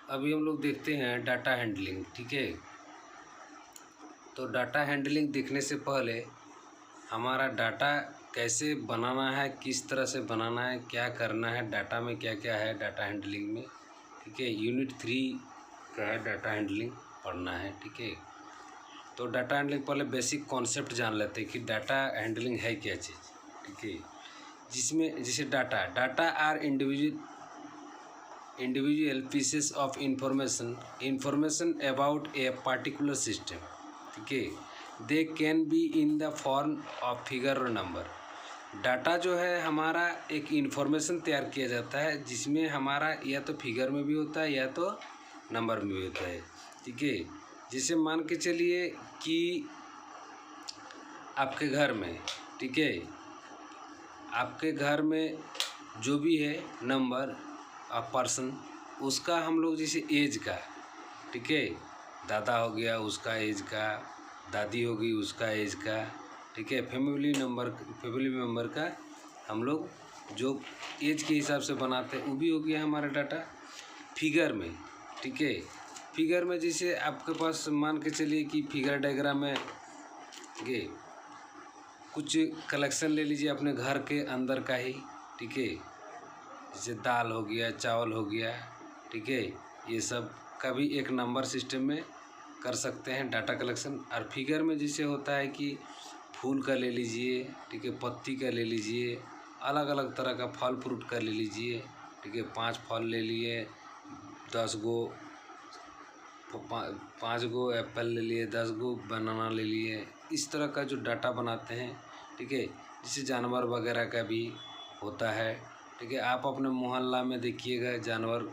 अभी हम लोग देखते हैं डाटा हैंडलिंग। ठीक है, तो डाटा हैंडलिंग देखने से पहले हमारा डाटा कैसे बनाना है, किस तरह से बनाना है, क्या करना है, डाटा में क्या क्या है डाटा हैंडलिंग में। ठीक है, यूनिट 3 का है डाटा हैंडलिंग पढ़ना है। ठीक है, तो डाटा हैंडलिंग पहले बेसिक कॉन्सेप्ट जान लेते हैं कि डाटा हैंडलिंग है क्या चीज़। ठीक है, जिसमें जैसे data are individual pieces of information about a particular system. ठीक है, they can be in the form of figure और नंबर। डाटा जो है हमारा एक इंफॉर्मेशन तैयार किया जाता है जिसमें हमारा या तो फिगर में भी होता है या तो नंबर में भी होता है। ठीक है, जिसे मान के चलिए कि आपके घर में, ठीक है, आपके घर में जो भी है नंबर पर्सन, उसका हम लोग जैसे एज का, ठीक है, दादा हो गया उसका एज का, दादी हो गई उसका एज का, ठीक है, फैमिली मेम्बर का हम लोग जो एज के हिसाब से बनाते हैं वो भी हो गया हमारा डाटा। फिगर में, ठीक है, फिगर में जैसे आपके पास मान के चलिए कि फिगर डायग्राम में ये कुछ कलेक्शन ले लीजिए अपने घर के अंदर का ही। ठीक है, जैसे दाल हो गया, चावल हो गया, ठीक है, ये सब का भी एक नंबर सिस्टम में कर सकते हैं डाटा कलेक्शन। और फिगर में जैसे होता है कि फूल का ले लीजिए, ठीक है, पत्ती का ले लीजिए, अलग अलग तरह का फल फ्रूट का ले लीजिए। ठीक है, 5 फल ले लिए, 10 गो 5 गो एप्पल ले लिए, 10 गो बनाना ले लिए, इस तरह का जो डाटा बनाते हैं। ठीक है, जैसे जानवर वगैरह का भी होता है। ठीक है, आप अपने मोहल्ला में देखिएगा, जानवर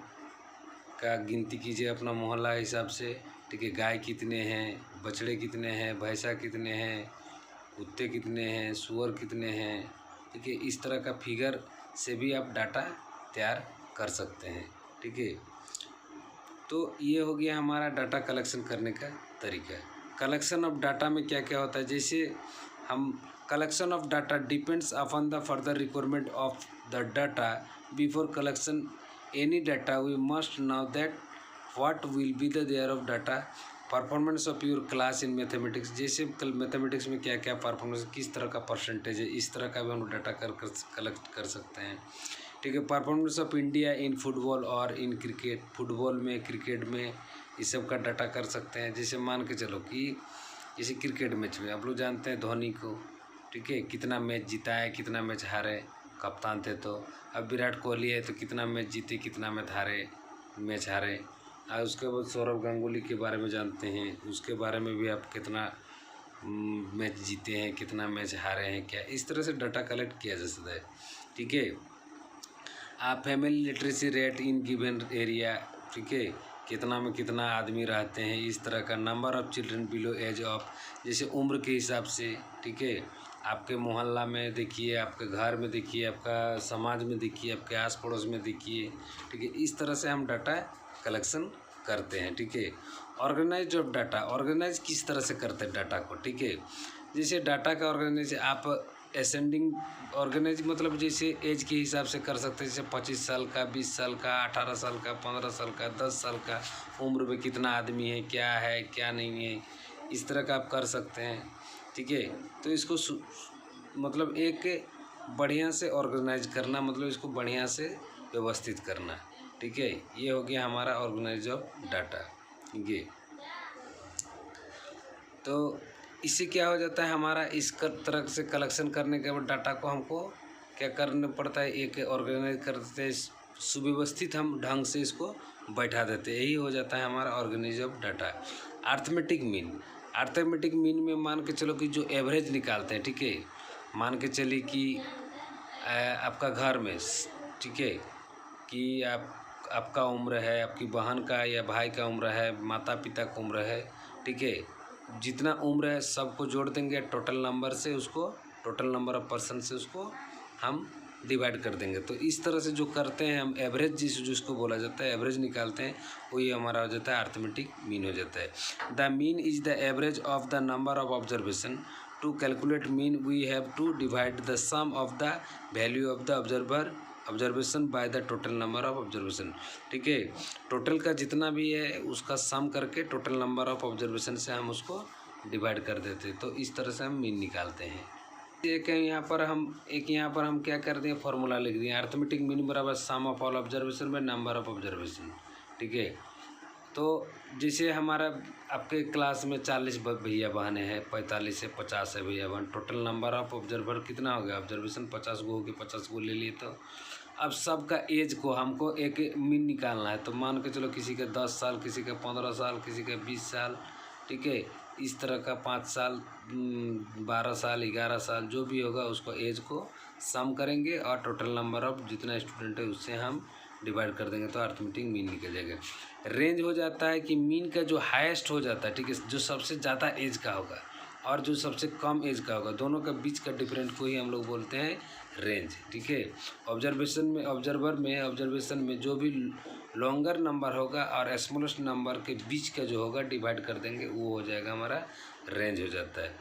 का गिनती कीजिए अपना मोहल्ला के हिसाब से। ठीक है, गाय कितने हैं, बछड़े कितने हैं, भैंसा कितने हैं, कुत्ते कितने हैं, सूअर कितने हैं। ठीक है, इस तरह का फिगर से भी आप डाटा तैयार कर सकते हैं। ठीक है, तो ये हो गया हमारा डाटा कलेक्शन करने का तरीका। कलेक्शन ऑफ डाटा में क्या क्या होता है, जैसे हम collection of data depends upon the further requirement of the data. Before collection any data we must know that what will be the there of data. Performance of your class in mathematics, जैसे mathematics में क्या क्या performance, किस तरह का percentage है, इस तरह का भी हम डाटा कलेक्ट कर सकते हैं। ठीक है, performance of India in football और इन क्रिकेट, फुटबॉल में, क्रिकेट में, इस सब का डाटा कर सकते हैं। जैसे मान के चलो कि जैसे क्रिकेट मैच में आप लोग जानते हैं धोनी को, ठीक है, कितना मैच जीता है, कितना मैच हारे, कप्तान थे तो। अब विराट कोहली है तो कितना मैच जीते, कितना मैच हारे। और उसके बाद सौरव गांगुली के बारे में जानते हैं, उसके बारे में भी आप कितना मैच जीते हैं, कितना मैच हारे हैं, क्या इस तरह से डाटा कलेक्ट किया जा सकता है। ठीक है, आप family literacy rate in given area, ठीक है, कितना में कितना आदमी रहते हैं, इस तरह का। Number of children below age of, जैसे उम्र के हिसाब से। ठीक है, आपके मोहल्ला में देखिए, आपके घर में देखिए, आपका समाज में देखिए, आपके आस पड़ोस में देखिए। ठीक है, इस तरह से हम डाटा कलेक्शन करते हैं। ठीक है, ऑर्गेनाइज ऑफ डाटा, ऑर्गेनाइज किस तरह से करते हैं डाटा को। ठीक है, जैसे डाटा का ऑर्गेनाइज आप असेंडिंग ऑर्गेनाइज मतलब जैसे एज के हिसाब से कर सकते हैं, जैसे 25 साल का, 20 साल का, 18 साल का, 15 साल का, 10 साल का, उम्र में कितना आदमी है, क्या नहीं है, इस तरह का आप कर सकते हैं। ठीक है, तो इसको मतलब एक बढ़िया से ऑर्गेनाइज करना, मतलब इसको बढ़िया से व्यवस्थित करना। ठीक है, ये हो गया हमारा ऑर्गेनाइज ऑफ डाटा। ये तो इससे क्या हो जाता है, हमारा इस तरह से कलेक्शन करने के बाद डाटा को हमको क्या करना पड़ता है, एक ऑर्गेनाइज कर देते हैं, सुव्यवस्थित हम ढंग से इसको बैठा देते हैं। यही हो जाता है हमारा organize of data. Arithmetic mean में मान के चलो कि जो एवरेज निकालते हैं। ठीक है, मान के चलिए कि आपका घर में, ठीक है, कि आपका उम्र है, आपकी बहन का या भाई का उम्र है, माता पिता का उम्र है। ठीक है, जितना उम्र है सबको जोड़ देंगे टोटल नंबर से, उसको टोटल नंबर ऑफ पर्सन से उसको हम डिवाइड कर देंगे। तो इस तरह से जो करते हैं हम एवरेज, जिसको बोला जाता है एवरेज निकालते हैं, वही हमारा हो जाता है अर्थमेटिक मीन हो जाता है। The mean is the average of the number of observation. To calculate mean we have to divide the sum of the value of the observer observation by the total number of observation. ठीक है, total का जितना भी है उसका सम करके total number of observation से हम उसको डिवाइड कर देते हैं। तो इस तरह से हम मीन निकालते हैं। एक यहाँ पर हम क्या कर दिए, फॉर्मूला लिख दिए, अर्थमेटिक मीन बराबर sum of all observation by number of observation. ठीक है, तो जैसे हमारा आपके क्लास में 40 भैया बहने हैं, 45 से 50 है भैया बहन, टोटल नंबर ऑफ ऑब्जर्वर कितना हो गया, ऑब्जर्वेशन 50 गो हो गए, 50 गो ले लिए। तो अब सबका एज को हमको एक मीन निकालना है। तो मान के चलो किसी का 10 साल, किसी का 15 साल, किसी का 20 साल। ठीक है, इस तरह का 5 साल, 12 साल, 11 साल जो भी होगा उसको एज को सम करेंगे और टोटल नंबर ऑफ जितना स्टूडेंट है उससे हम डिवाइड कर देंगे तो अर्थमेटिक मीन निकल जाएगा। रेंज हो जाता है कि मीन का जो हाईएस्ट हो जाता है, ठीक है, जो सबसे ज़्यादा एज का होगा और जो सबसे कम एज का होगा, दोनों का बीच का डिफरेंट को ही हम लोग बोलते हैं रेंज। ठीक है, ऑब्जर्वेशन में जो भी लॉन्गर नंबर होगा और स्मॉलेस्ट नंबर के बीच का जो होगा डिवाइड कर देंगे, वो हो जाएगा हमारा रेंज हो जाता है।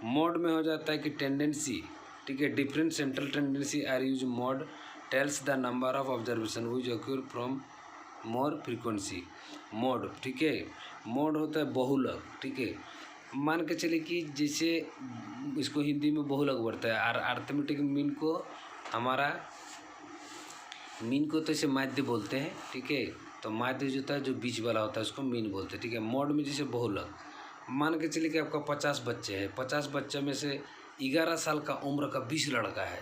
मोड में हो जाता है कि टेंडेंसी। ठीक है, different central tendency are use mode tells the number of observation which occur from more frequency. Mode, ठीक है, मोड होता है बहुलक। ठीक है, मान के चलिए कि जैसे इसको हिंदी में बहुलक बोलते हैं और अर्थमेटिक मीन को तो इसे माध्य बोलते हैं। ठीक है, तो माध्य जो होता है जो बीच वाला होता है उसको मीन बोलते हैं। ठीक है, मोड में जैसे बहुलक, मान के चलिए कि आपका 50 बच्चे हैं, 50 बच्चे में से 11 साल का उम्र का 20 लड़का है,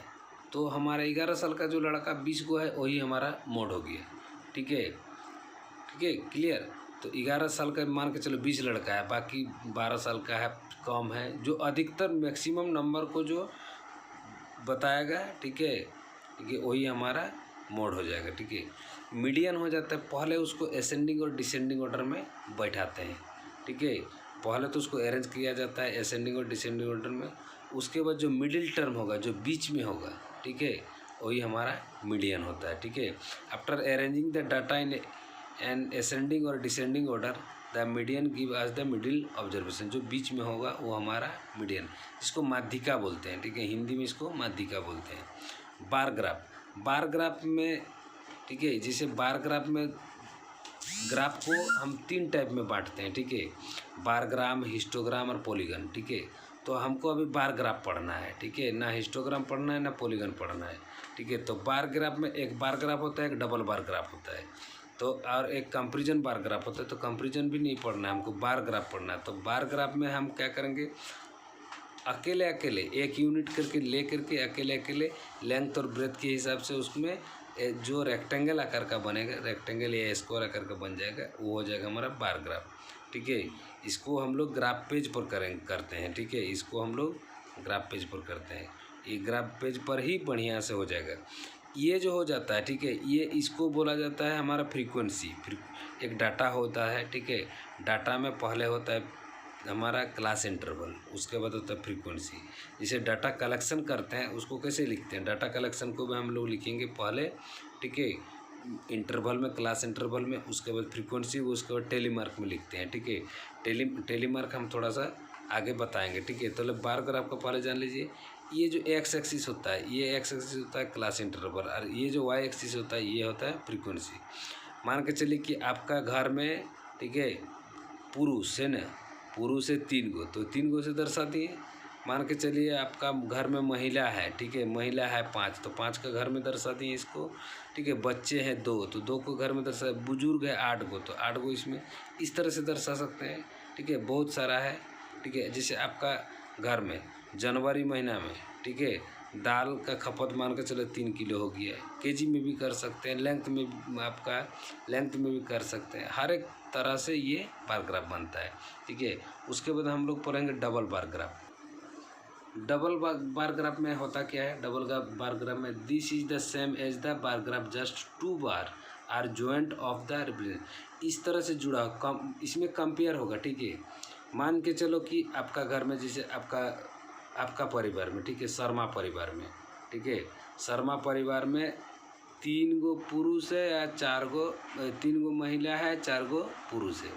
तो हमारा 11 साल का जो लड़का 20 को है वही हमारा मोड हो गया। ठीक है, क्लियर। तो 11 साल का मान के चलो 20 लड़का है, बाकी 12 साल का है, कम है, जो अधिकतर मैक्सिमम नंबर को जो बताएगा। ठीक है, वही हमारा मोड हो जाएगा। ठीक है, मीडियन हो जाता है, पहले उसको असेंडिंग और डिसेंडिंग ऑर्डर में बैठाते हैं। ठीक है, पहले तो उसको अरेंज किया जाता है असेंडिंग और डिसेंडिंग ऑर्डर में, उसके बाद जो मिडिल टर्म होगा, जो बीच में होगा, ठीक है, वही हमारा मीडियन होता है। ठीक है, after arranging the data in an ascending और descending order the median give us the middle observation. जो बीच में होगा वो हमारा मीडियन, इसको माध्यिका बोलते हैं। ठीक है, हिंदी में इसको माध्यिका बोलते हैं। बार ग्राफ में, ठीक है, जैसे बार ग्राफ में ग्राफ को हम 3 टाइप में बांटते हैं। ठीक है, बार ग्राम, हिस्टोग्राम और पॉलीगन। ठीक है, तो हमको अभी बार ग्राफ पढ़ना है। ठीक है, ना हिस्टोग्राम पढ़ना है ना पॉलीगन पढ़ना है। ठीक है, तो बार ग्राफ में एक बार ग्राफ होता है, एक डबल बार ग्राफ होता है, तो और एक कंपैरिजन बार ग्राफ होता है। तो कंपैरिजन भी नहीं पढ़ना है हमको, बार ग्राफ पढ़ना है। तो बार ग्राफ में हम क्या करेंगे, अकेले एक यूनिट करके ले करके अकेले लेंथ और ब्रेथ के हिसाब से उसमें जो रेक्टेंगल आकार का बनेगा, रेक्टेंगल या स्क्वायर आकार का बन जाएगा, वो हो जाएगा हमारा बार ग्राफ। ठीक है, इसको हम लोग ग्राफ पेज पर करते हैं। ठीक है, इसको हम लोग ग्राफ पेज पर करते हैं, ये ग्राफ पेज पर ही बढ़िया से हो जाएगा। ये जो हो जाता है, ठीक है, ये इसको बोला जाता है हमारा फ्रीक्वेंसी। एक डाटा होता है, ठीक है, डाटा में पहले होता है हमारा क्लास इंटरवल, उसके बाद होता है फ्रीक्वेंसी। जिसे डाटा कलेक्शन करते हैं उसको कैसे लिखते हैं, डाटा कलेक्शन को भी हम लोग लिखेंगे पहले, ठीक है, इंटरवल में, क्लास इंटरवल में, उसके बाद फ्रीक्वेंसी, उसके बाद टेलीमार्क में लिखते हैं। ठीक है, टेलीमार्क हम थोड़ा सा आगे बताएंगे। ठीक है, तो बार ग्राफ को पहले जान लीजिए। ये जो एक्स एक्सिस होता है, ये एक्स एक्सिस होता है क्लास इंटरवल, और ये जो वाई एक्सिस होता है ये होता है फ्रीक्वेंसी। मान के चलिए कि आपका घर में, ठीक है, पुरुष है ना, पुरुष है 3 गो, तो 3 गो से दर्शाती है। मान के चलिए आपका घर में महिला है, ठीक है, महिला है 5, तो 5 का घर में दर्शाती है इसको। ठीक है, बच्चे हैं 2, तो 2 को घर में दर्शा, बुजुर्ग है 8 गो, तो 8 गो इसमें इस तरह से दर्शा सकते हैं। ठीक है, बहुत सारा है। ठीक है, जैसे आपका घर में जनवरी महीना में, ठीक है, दाल का खपत मान के चलो 3 किलो हो गया है, केजी में भी कर सकते हैं, लेंथ में आपका लेंथ में भी कर सकते हैं, हर एक तरह से ये बार ग्राफ बनता है। ठीक है, उसके बाद हम लोग पढ़ेंगे double bar graph. Double bar graph में होता क्या है, डबल बार ग्राफ में this is the same as the bar graph, just 2 bar are joint of the represent. इस तरह से जुड़ा इसमें कंपेयर होगा। ठीक है, मान के चलो कि आपका घर में, जैसे आपका परिवार में, ठीक है, शर्मा परिवार में, ठीक है, शर्मा परिवार में 3 गो पुरुष है या 4 गो, 3 गो महिला है, 4 गो पुरुष है।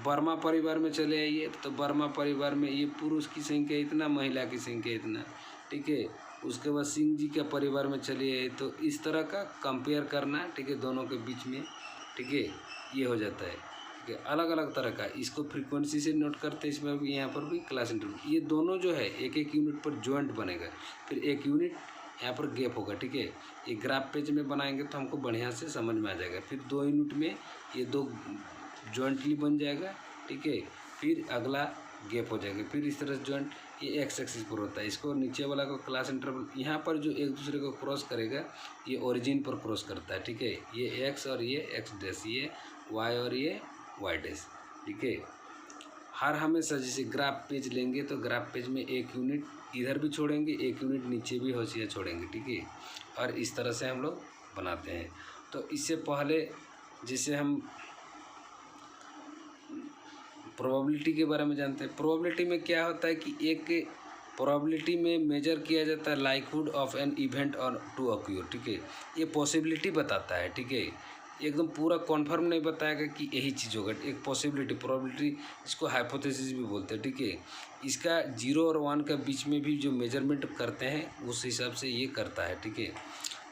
वर्मा परिवार में चले आइए, तो वर्मा परिवार में ये पुरुष की संख्या इतना, महिला की संख्या इतना। ठीक है, उसके बाद सिंह जी के परिवार में चलिए, तो इस तरह का कंपेयर करना, ठीक है, दोनों के बीच में, ठीक है, ये हो जाता है, ठीक है। अलग अलग तरह का इसको फ्रीक्वेंसी से नोट करते हैं, इसमें भी यहाँ पर भी क्लास इंटरवल, ये दोनों जो है एक एक यूनिट पर जॉइंट बनेगा, फिर एक यूनिट यहाँ पर गैप होगा, ठीक है। ये ग्राफ पेज में बनाएंगे तो हमको बढ़िया से समझ में आ जाएगा। फिर 2 यूनिट में ये 2 जॉइंटली बन जाएगा, ठीक है, फिर अगला गैप हो जाएगा, फिर इस तरह से जॉइंट ये एक्स एक्सिस पर होता है। इसको नीचे वाला को क्लास इंटरवल, यहाँ पर जो एक दूसरे को क्रॉस करेगा ये ओरिजिन पर क्रॉस करता है, ठीक है। ये एक्स और ये एक्स डैश, ये वाई और ये वाई डैश, ठीक है। हर हमेशा जैसे ग्राफ पेज लेंगे तो ग्राफ पेज में एक यूनिट इधर भी छोड़ेंगे, एक यूनिट नीचे भी होशियार छोड़ेंगे, ठीक है। और इस तरह से हम लोग बनाते हैं। तो इससे पहले जैसे हम प्रोबेबिलिटी के बारे में जानते हैं। प्रोबेबिलिटी में क्या होता है कि एक प्रोबेबिलिटी में मेजर किया जाता है लाइकहुड ऑफ एन इवेंट और टू ऑक्यूर, ठीक है। ये पॉसिबिलिटी बताता है, ठीक है, एकदम पूरा कॉन्फर्म नहीं बताएगा कि यही चीज़ होगा। एक पॉसिबिलिटी, प्रोबेबिलिटी, इसको हाइपोथेसिस भी बोलते हैं, ठीक है। इसका 0 और 1 के बीच में भी जो मेजरमेंट करते हैं उस हिसाब से ये करता है, ठीक है।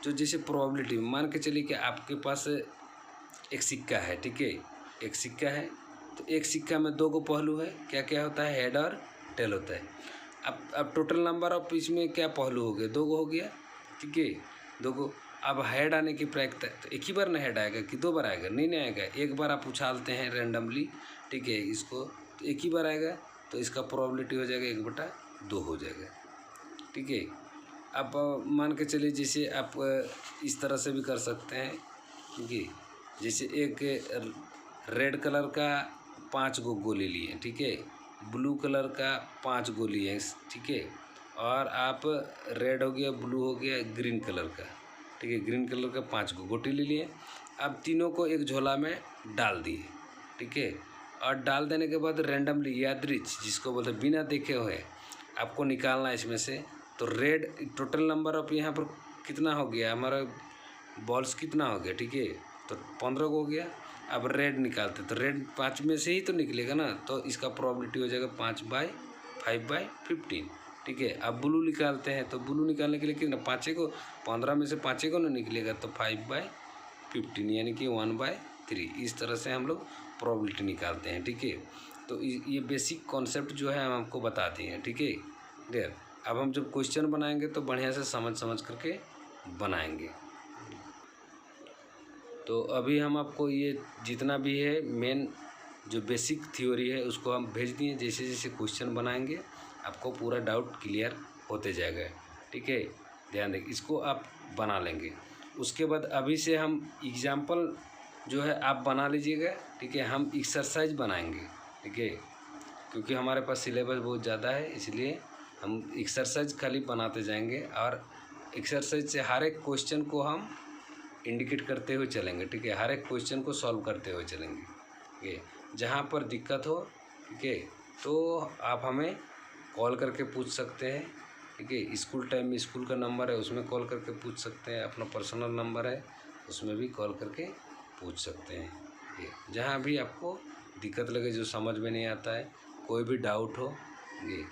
जो जैसे प्रोबेबिलिटी मान के चलिए कि आपके पास एक सिक्का है, ठीक है, एक सिक्का है, तो एक सिक्का में 2 पहलू है, क्या क्या होता है, हेड और टेल होता है। अब टोटल नंबर ऑफ इसमें क्या पहलू हो गए, 2 हो गया, ठीक है, 2। अब हेड आने की प्रायिकता, तो एक ही बार ना हेड आएगा कि 2 बार आएगा, नहीं आएगा, एक बार आप उछालते हैं रैंडमली, ठीक है, इसको तो एक ही बार आएगा, तो इसका प्रोबेबिलिटी हो जाएगा 1/2 हो जाएगा, ठीक है। अब मान के चलिए जैसे आप इस तरह से भी कर सकते हैं, ठीक है। जैसे एक रेड कलर का 5 गोली लिए, ठीक है, ब्लू कलर का 5 गोली है, ठीक है, और आप रेड हो गया, ब्लू हो गया, ग्रीन कलर का, ठीक है, ग्रीन कलर का 5 गोटी ले लिए। अब तीनों को एक झोला में डाल दिए, ठीक है, और डाल देने के बाद रैंडमली यादृच, जिसको बोलते हैं बिना देखे हुए, आपको निकालना है इसमें से। तो रेड टोटल नंबर ऑफ यहाँ पर कितना हो गया, हमारा बॉल्स कितना हो गया, ठीक है, तो 15 हो गया। अब रेड निकालते तो रेड 5 में से ही तो निकलेगा ना, तो इसका प्रोबेबिलिटी हो जाएगा 5/5/15, ठीक है। अब ब्लू निकालते हैं तो ब्लू निकालने के लिए कितना, 5 को 15 में से 5 को ना निकलेगा, तो 5/15 यानी कि 1/3। इस तरह से हम लोग प्रोबेबिलिटी निकालते हैं, ठीक है। तो ये बेसिक कॉन्सेप्ट जो है हम आपको बताते हैं, ठीक है डियर। अब हम जब क्वेश्चन बनाएंगे तो बढ़िया से समझ करके बनाएंगे। तो अभी हम आपको ये जितना भी है मेन जो बेसिक थ्योरी है उसको हम भेज दिए। जैसे जैसे क्वेश्चन बनाएंगे आपको पूरा डाउट क्लियर होते जाएगा, ठीक है। ध्यान दें, इसको आप बना लेंगे। उसके बाद अभी से हम एग्जाम्पल जो है आप बना लीजिएगा, ठीक है। हम एक्सरसाइज बनाएंगे, ठीक है, क्योंकि हमारे पास सिलेबस बहुत ज़्यादा है, इसलिए हम एक्सरसाइज खाली बनाते जाएंगे। और एक्सरसाइज से हर एक क्वेश्चन को हम इंडिकेट करते हुए चलेंगे, ठीक है, हर एक क्वेश्चन को सॉल्व करते हुए चलेंगे, ठीक है। जहाँ पर दिक्कत हो, ठीक है, तो आप हमें कॉल करके पूछ सकते हैं, ठीक है। स्कूल टाइम में स्कूल का नंबर है उसमें कॉल करके पूछ सकते हैं, अपना पर्सनल नंबर है उसमें भी कॉल करके पूछ सकते हैं, ठीक है। जहाँ भी आपको दिक्कत लगे, जो समझ में नहीं आता है, कोई भी डाउट हो, ये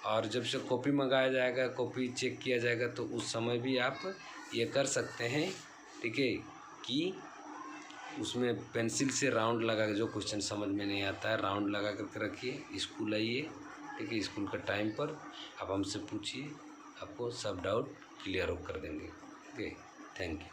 और जब से कॉपी मंगाया जाएगा, कॉपी चेक किया जाएगा, तो उस समय भी आप ये कर सकते हैं, ठीक है, कि उसमें पेंसिल से राउंड लगा के, जो क्वेश्चन समझ में नहीं आता है राउंड लगा करके रखिए, स्कूल आइए, ठीक है, स्कूल का टाइम पर आप हमसे पूछिए, आपको सब डाउट क्लियर हो कर देंगे, ठीक है। Thank you.